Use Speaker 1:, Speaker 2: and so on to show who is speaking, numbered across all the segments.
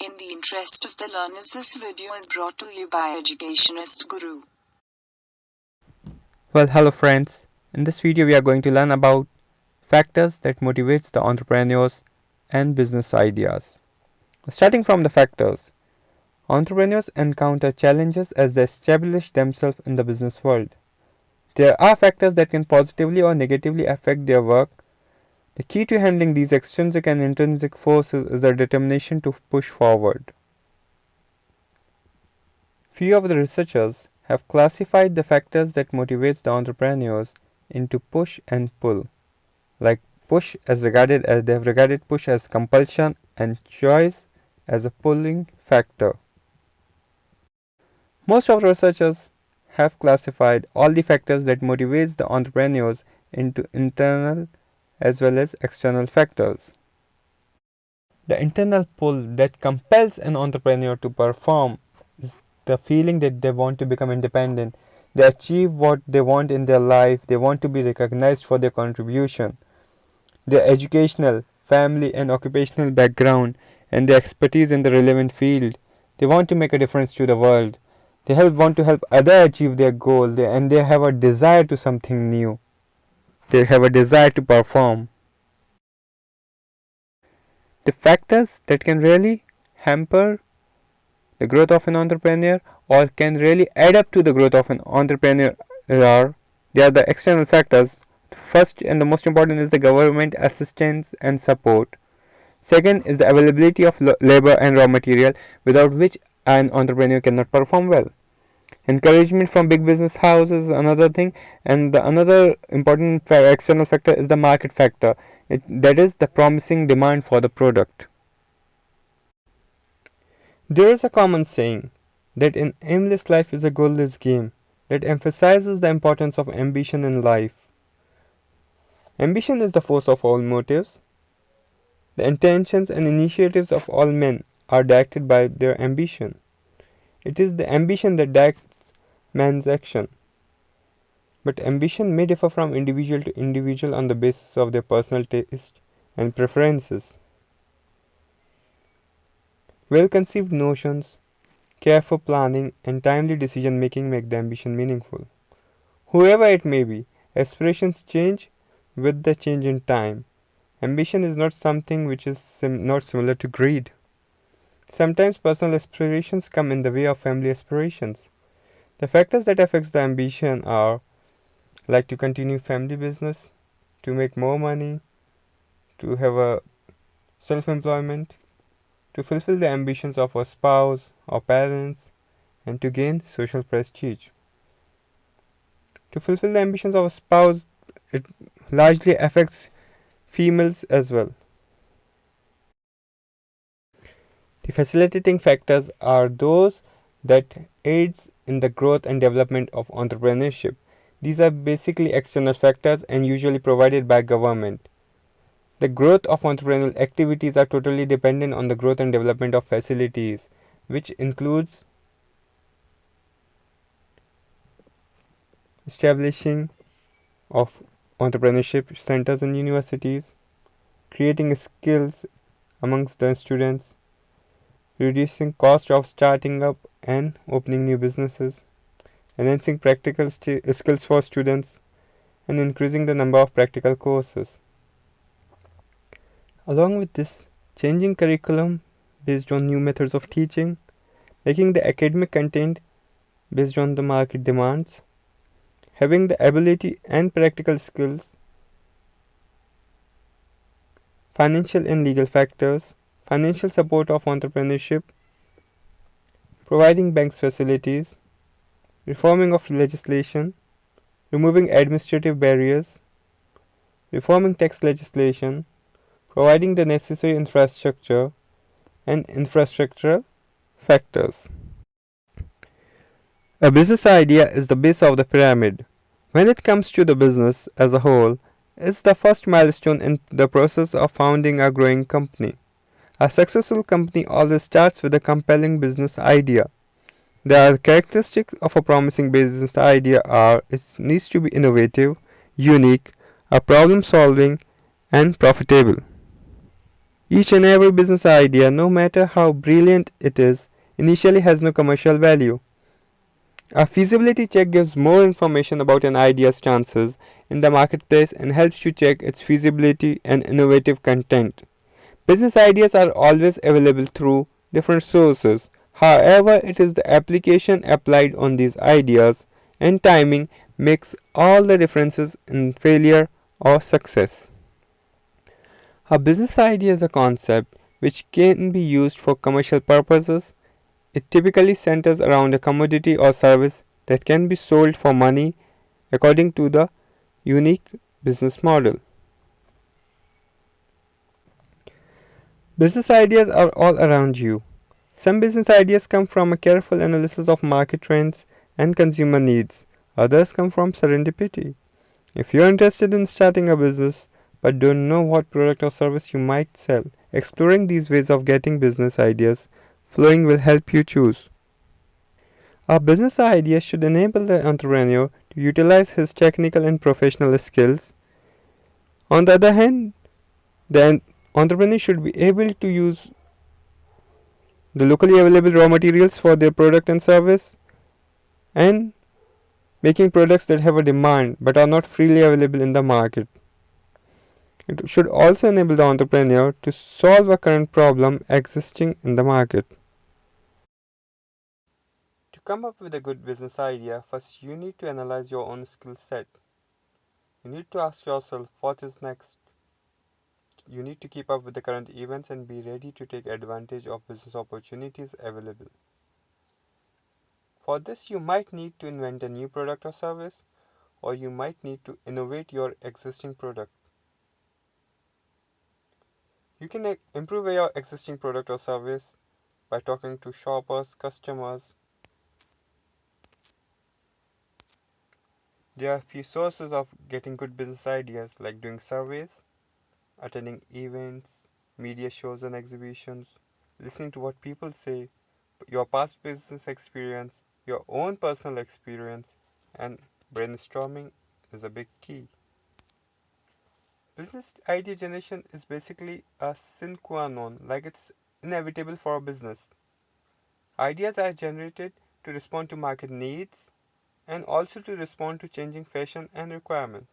Speaker 1: In the interest of the learners, this video is brought to you by Educationist Guru.
Speaker 2: Well, hello friends. In this video we are going to learn about factors that motivates the entrepreneurs and business ideas. Starting from the factors, entrepreneurs encounter challenges as they establish themselves in the business world. There are factors that can positively or negatively affect their work. The key to handling these extrinsic and intrinsic forces is the determination to push forward. Few of the researchers have classified the factors that motivates the entrepreneurs into push and pull. Like push as regarded as they have regarded push as compulsion and choice as a pulling factor. Most of the researchers have classified all the factors that motivates the entrepreneurs into internal as well as external factors. The internal pull that compels an entrepreneur to perform is the feeling that they want to become independent. They achieve what they want in their life. They want to be recognized for their contribution. Their educational, family, and occupational background, and their expertise in the relevant field. They want to make a difference to the world. They want to help others achieve their goal, and they have a desire to something new. They have a desire to perform. The factors that can really hamper the growth of an entrepreneur or can really add up to the growth of an entrepreneur they are the external factors. First and the most important is the government assistance and support. Second is the availability of labor and raw material, without which an entrepreneur cannot perform well. Encouragement from big business houses is another thing, and the another important external factor is the market factor. That is the promising demand for the product. There is a common saying that an aimless life is a goalless game that emphasizes the importance of ambition in life. Ambition is the force of all motives. The intentions and initiatives of all men are directed by their ambition. It is the ambition that directs man's action. But ambition may differ from individual to individual on the basis of their personal taste and preferences. Well-conceived notions, careful planning, and timely decision-making make the ambition meaningful. Whoever it may be, aspirations change with the change in time. Ambition is not something which is not similar to greed. Sometimes personal aspirations come in the way of family aspirations. The factors that affect the ambition are like to continue family business, to make more money, to have a self-employment, to fulfill the ambitions of a spouse or parents, and to gain social prestige. To fulfill the ambitions of a spouse, it largely affects females as well. The facilitating factors are those that aids in the growth and development of entrepreneurship. These are basically external factors and usually provided by government. The growth of entrepreneurial activities are totally dependent on the growth and development of facilities, which includes establishing of entrepreneurship centers in universities, creating skills amongst the students, reducing cost of starting up and opening new businesses, enhancing practical skills for students, and increasing the number of practical courses. Along with this, changing curriculum based on new methods of teaching, making the academic content based on the market demands, having the ability and practical skills, financial and legal factors, financial support of entrepreneurship, providing banks facilities, reforming of legislation, removing administrative barriers, reforming tax legislation, providing the necessary infrastructure, and infrastructural factors. A business idea is the base of the pyramid. When it comes to the business as a whole, it's the first milestone in the process of founding a growing company. A successful company always starts with a compelling business idea. The characteristics of a promising business idea are it needs to be innovative, unique, a problem solving, and profitable. Each and every business idea, no matter how brilliant it is, initially has no commercial value. A feasibility check gives more information about an idea's chances in the marketplace and helps to check its feasibility and innovative content. Business ideas are always available through different sources. However, it is the application applied on these ideas and timing makes all the differences in failure or success. A business idea is a concept which can be used for commercial purposes. It typically centers around a commodity or service that can be sold for money according to the unique business model. Business ideas are all around you. Some business ideas come from a careful analysis of market trends and consumer needs. Others come from serendipity. If you're interested in starting a business but don't know what product or service you might sell, exploring these ways of getting business ideas flowing will help you choose. A business idea should enable the entrepreneur to utilize his technical and professional skills. On the other hand, the entrepreneur should be able to use the locally available raw materials for their product and service and making products that have a demand but are not freely available in the market. It should also enable the entrepreneur to solve a current problem existing in the market. To come up with a good business idea, first you need to analyze your own skill set. You need to ask yourself what is next. You need to keep up with the current events and be ready to take advantage of business opportunities available. For this, you might need to invent a new product or service, or you might need to innovate your existing product. You can improve your existing product or service by talking to shoppers, customers. There are a few sources of getting good business ideas like doing surveys, attending events, media shows and exhibitions, listening to what people say, your past business experience, your own personal experience, and brainstorming is a big key. Business idea generation is basically a sine qua non, like it's inevitable for a business. Ideas are generated to respond to market needs and also to respond to changing fashion and requirements.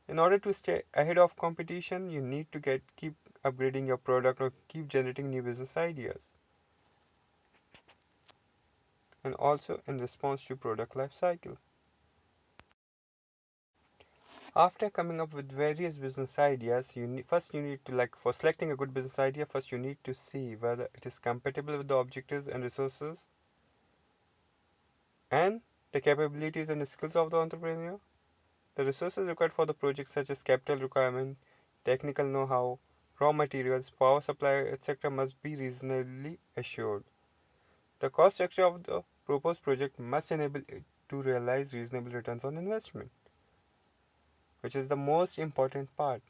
Speaker 2: In order to stay ahead of competition, you need to keep upgrading your product or keep generating new business ideas. And also in response to product life cycle. After coming up with various business ideas, first you need to for selecting a good business idea, first you need to see whether it is compatible with the objectives and resources and the capabilities and the skills of the entrepreneur. The resources required for the project such as capital requirement, technical know-how, raw materials, power supply, etc. must be reasonably assured. The cost structure of the proposed project must enable it to realize reasonable returns on investment, which is the most important part.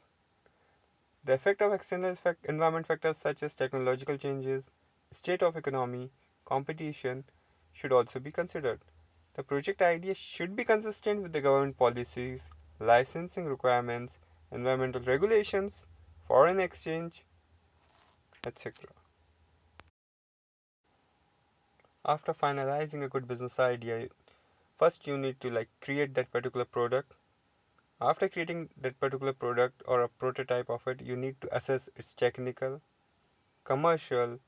Speaker 2: The effect of external environment factors such as technological changes, state of economy, competition should also be considered. The project idea should be consistent with the government policies, licensing requirements, environmental regulations, foreign exchange, etc. After finalizing a good business idea, first you need to create that particular product. After creating that particular product or a prototype of it, you need to assess its technical, commercial,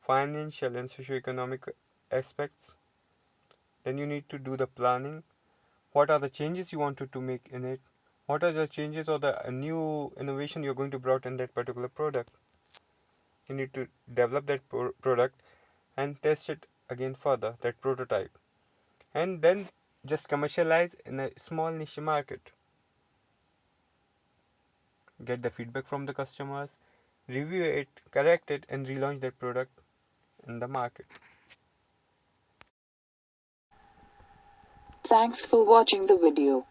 Speaker 2: financial and socio-economic aspects. Then you need to do the planning. What are the changes you wanted to make in it? What are the changes or the new innovation you're going to brought in that particular product? You need to develop that product and test it again further, that prototype. And then just commercialize in a small niche market. Get the feedback from the customers, review it, correct it, and relaunch that product in the market.
Speaker 1: Thanks for watching the video.